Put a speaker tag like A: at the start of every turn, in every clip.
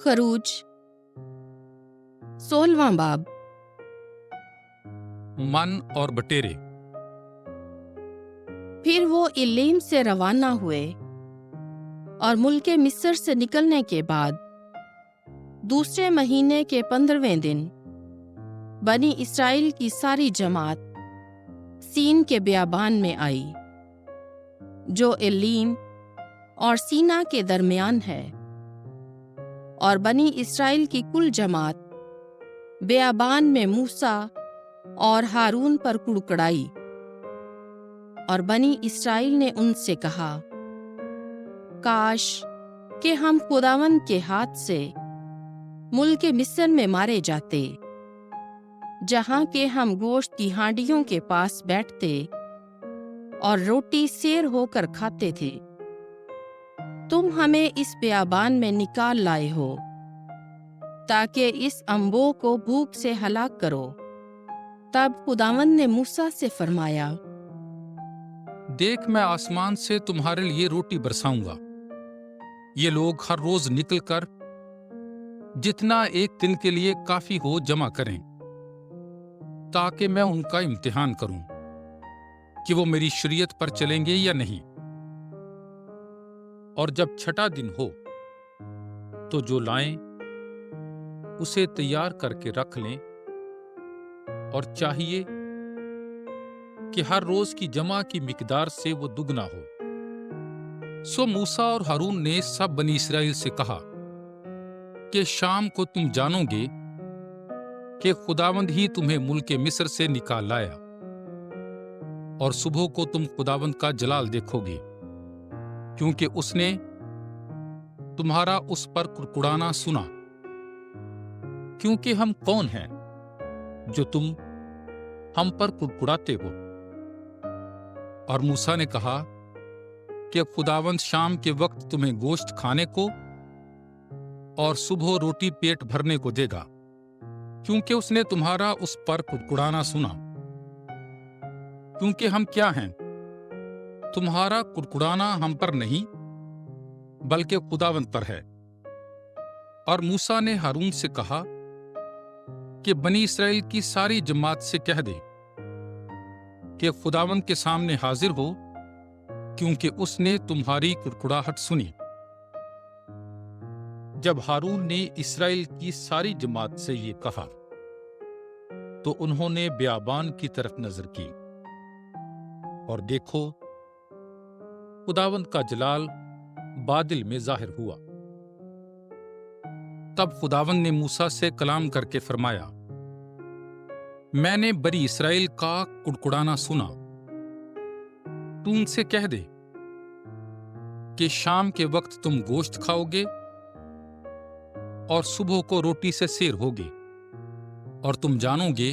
A: खरूज 16वां बाब।
B: मन और बटेरे।
A: फिर वो इल्लीम से रवाना हुए और मुल्के मिस्र से निकलने के बाद दूसरे महीने के 15वें दिन बनी इस्राएल की सारी जमात सीन के बियाबान में आई, जो इल्लीम और सीना के दरमियान है, और बनी इस्राएल की कुल जमात बियाबान में मूसा और हारून पर कुड़कुड़ाई। और बनी इस्राएल ने उनसे कहा, काश कि हम खुदावंद के हाथ से मुल्के मिस्र में मारे जाते, जहां के हम गोश्त की हांडियों के पास बैठते और रोटी सेर होकर खाते थे। तुम हमें इस बियाबान में निकाल लाए हो, ताकि इस अम्बों को भूख से हलाक करो। तब खुदावंद ने मूसा से फरमाया,
B: देख, मैं आसमान से तुम्हारे लिए रोटी बरसाऊंगा। ये लोग हर रोज निकलकर जितना एक दिन के लिए काफी हो जमा करें, ताकि मैं उनका इम्तिहान करूं कि वो मेरी शरीयत पर चलेंगे या नहीं। और जब छठा दिन हो तो जो लाएं उसे तैयार करके रख लें, और चाहिए कि हर रोज की जमा की मिकदार से वो दुगना हो। सो मूसा और हारून ने सब बनी इस्राएल से कहा कि शाम को तुम जानोगे कि खुदावंद ही तुम्हें मुल्के मिस्र से निकाल लाया, और सुबह को तुम खुदावंद का जलाल देखोगे, क्योंकि उसने तुम्हारा उस पर कुड़कुड़ाना सुना। क्योंकि हम कौन हैं जो तुम हम पर कुड़कुड़ाते हो? और मूसा ने कहा कि खुदावंद शाम के वक्त तुम्हें गोश्त खाने को और सुबह रोटी पेट भरने को देगा, क्योंकि उसने तुम्हारा उस पर कुड़कुड़ाना सुना। क्योंकि हम क्या हैं? तुम्हारा कुड़कुड़ाना हम पर नहीं, बल्कि खुदावंद पर है। और मूसा ने हारून से कहा कि बनी इस्राएल की सारी जमात से कह दे कि खुदावंद के सामने हाजिर हो, क्योंकि उसने तुम्हारी कुड़कुड़ाहट सुनी। जब हारून ने इस्राएल की सारी जमात से ये कहा, तो उन्होंने बियाबान की तरफ नजर की, और देखो, खुदावंद का जलाल बादल में जाहिर हुआ। तब खुदावंद ने मूसा से कलाम करके फरमाया, मैंने बनी इस्राएल का कुड़कुड़ाना सुना। तू उनसे कह दे कि शाम के वक्त तुम गोश्त खाओगे और सुबह को रोटी से सेर होगे, और तुम जानोगे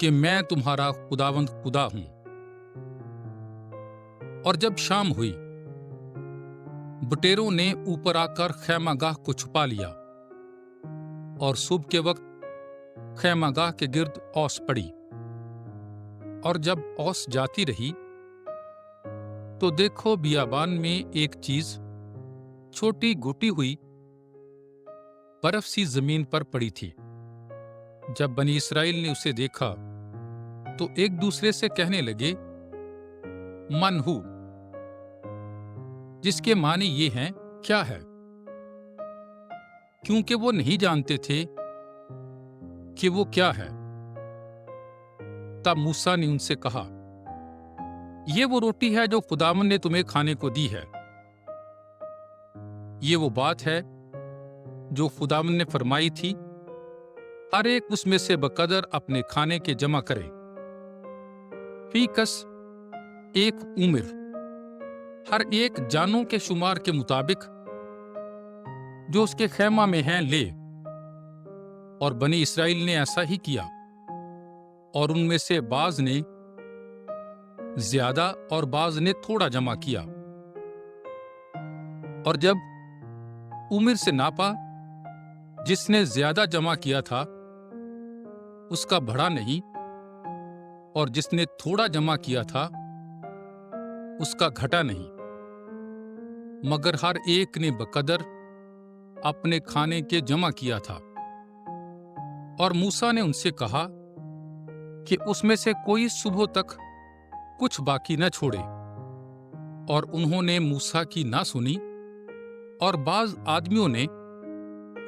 B: कि मैं तुम्हारा खुदावंद खुदा हूं। और जब शाम हुई, बटेरों ने ऊपर आकर खैमागाह को छुपा लिया, और सुबह के वक्त खैमागाह के गिर्द औस पड़ी। और जब औस जाती रही, तो देखो, बियाबान में एक चीज छोटी घुटी हुई बर्फ सी जमीन पर पड़ी थी। जब बनी इस्राएल ने उसे देखा, तो एक दूसरे से कहने लगे, मन हु, जिसके माने ये हैं, क्या है? क्योंकि वो नहीं जानते थे कि वो क्या है। तब मूसा ने उनसे कहा, ये वो रोटी है जो खुदावंद ने तुम्हें खाने को दी है। ये वो बात है जो खुदावंद ने फरमाई थी, हर एक उसमें से बकदर अपने खाने के जमा करे। फीकस एक उम्र, हर एक जानों के शुमार के मुताबिक जो उसके खैमा में हैं ले। और बनी इस्राएल ने ऐसा ही किया, और उनमें से बाज ने ज्यादा और बाज ने थोड़ा जमा किया। और जब उम्र से नापा, जिसने ज्यादा जमा किया था उसका बढ़ा नहीं, और जिसने थोड़ा जमा किया था उसका घटा नहीं, मगर हर एक ने बकदर अपने खाने के जमा किया था। और मूसा ने उनसे कहा कि उसमें से कोई सुबह तक कुछ बाकी न छोड़े। और उन्होंने मूसा की ना सुनी, और बाज आदमियों ने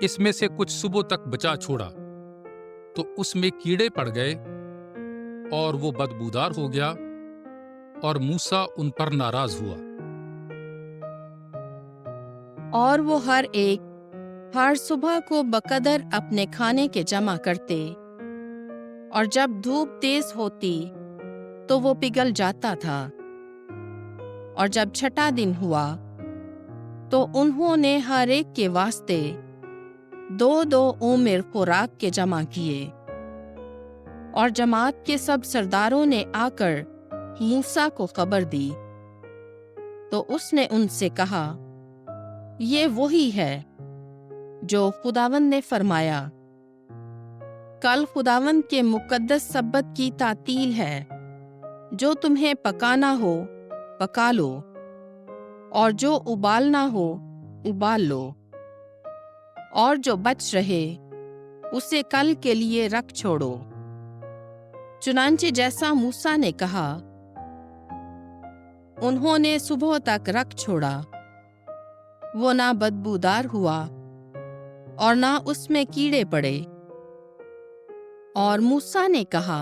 B: इसमें से कुछ सुबह तक बचा छोड़ा, तो उसमें कीड़े पड़ गए और वो बदबूदार हो गया, और मूसा उन पर नाराज हुआ।
A: और वो हर सुबह को बकदर अपने खाने के जमा करते, और जब धूप तेज होती तो वो पिघल जाता था। और जब छठा दिन हुआ तो उन्होंने हर एक के वास्ते 2-2 ओमेर खुराक के जमा किए। और जमात के सब सरदारों ने आकर मूसा को खबर दी, तो उसने उनसे कहा, ये वही है जो खुदावंद ने फरमाया, कल खुदावंद के मुकद्दस सब्बत की तातील है, जो तुम्हें पकाना हो पका लो, और जो उबालना हो उबाल लो, और जो बच रहे उसे कल के लिए रख छोड़ो। चुनांचे जैसा मूसा ने कहा, उन्होंने सुबह तक रख छोड़ा। वो ना बदबूदार हुआ और ना उसमें कीड़े पड़े। और मूसा ने कहा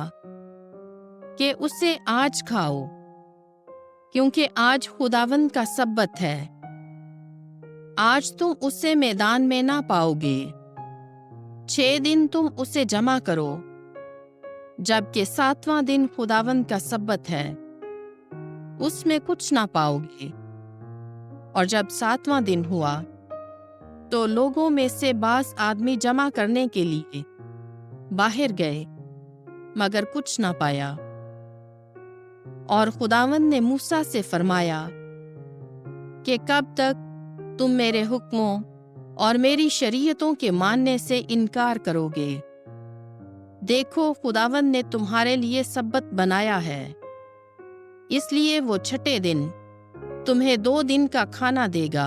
A: कि उसे आज खाओ, क्योंकि आज खुदावंद का सब्बत है। आज तुम उसे मैदान में ना पाओगे। 6 दिन तुम उसे जमा करो, जबकि 7वां दिन खुदावंद का सब्बत है, उसमें कुछ ना पाओगे। और जब 7वां दिन हुआ तो लोगों में से बास आदमी जमा करने के लिए बाहर गए, मगर कुछ ना पाया। और खुदावंद ने मूसा से फरमाया कि कब तक तुम मेरे हुक्मों और मेरी शरीयतों के मानने से इनकार करोगे? देखो, खुदावंद ने तुम्हारे लिए सब्बत बनाया है, इसलिए वो छठे दिन तुम्हें 2 दिन का खाना देगा।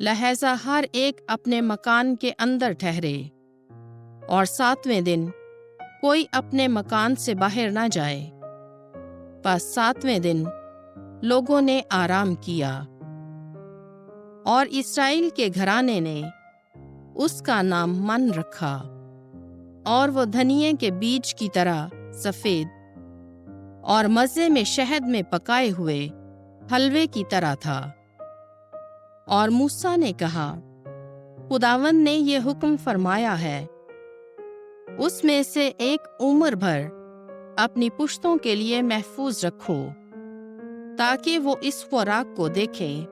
A: लिहाजा हर एक अपने मकान के अंदर ठहरे, और 7वें दिन कोई अपने मकान से बाहर ना जाए। बस 7वें दिन लोगों ने आराम किया, और इस्राएल के घराने ने उसका नाम मन रखा। और वो धनिये के बीज की तरह सफेद और मज़े में शहद में पकाए हुए हलवे की तरह था। और मूसा ने कहा, खुदावंद ने ये हुक्म फरमाया है, उसमें से एक उम्र भर अपनी पुश्तों के लिए महफूज रखो, ताकि वो इस खुराक को देखें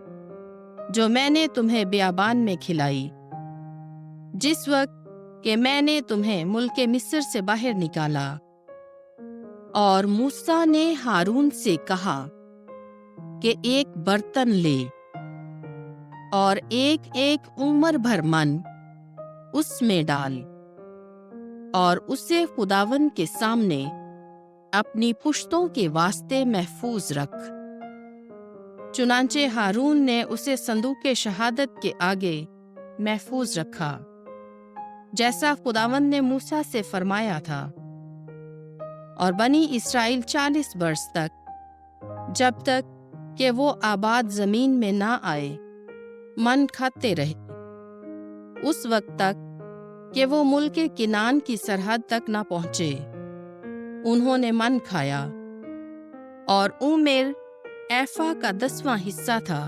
A: जो मैंने तुम्हें बियाबान में खिलाई, जिस वक्त कि मैंने तुम्हें मुल्के मिस्र से बाहर निकाला। और मूसा ने हारून से कहा कि एक बर्तन ले, और एक उम्र भर मन उसमें डाल, और उसे खुदावंद के सामने अपनी पुश्तों के वास्ते महफूज रख। चुनांचे हारून ने उसे संदूक शहादत के आगे महफूज रखा, जैसा खुदावंद ने मूसा से फरमाया था। और बनी इस्राएल 40 वर्ष तक, जब तक कि वो आबाद जमीन में ना आए, मन खाते रहे, उस वक्त तक कि वो मुल्के किनान की सरहद तक ना पहुंचे। उन्होंने मन खाया, और उमेर एफा का 10वां हिस्सा था।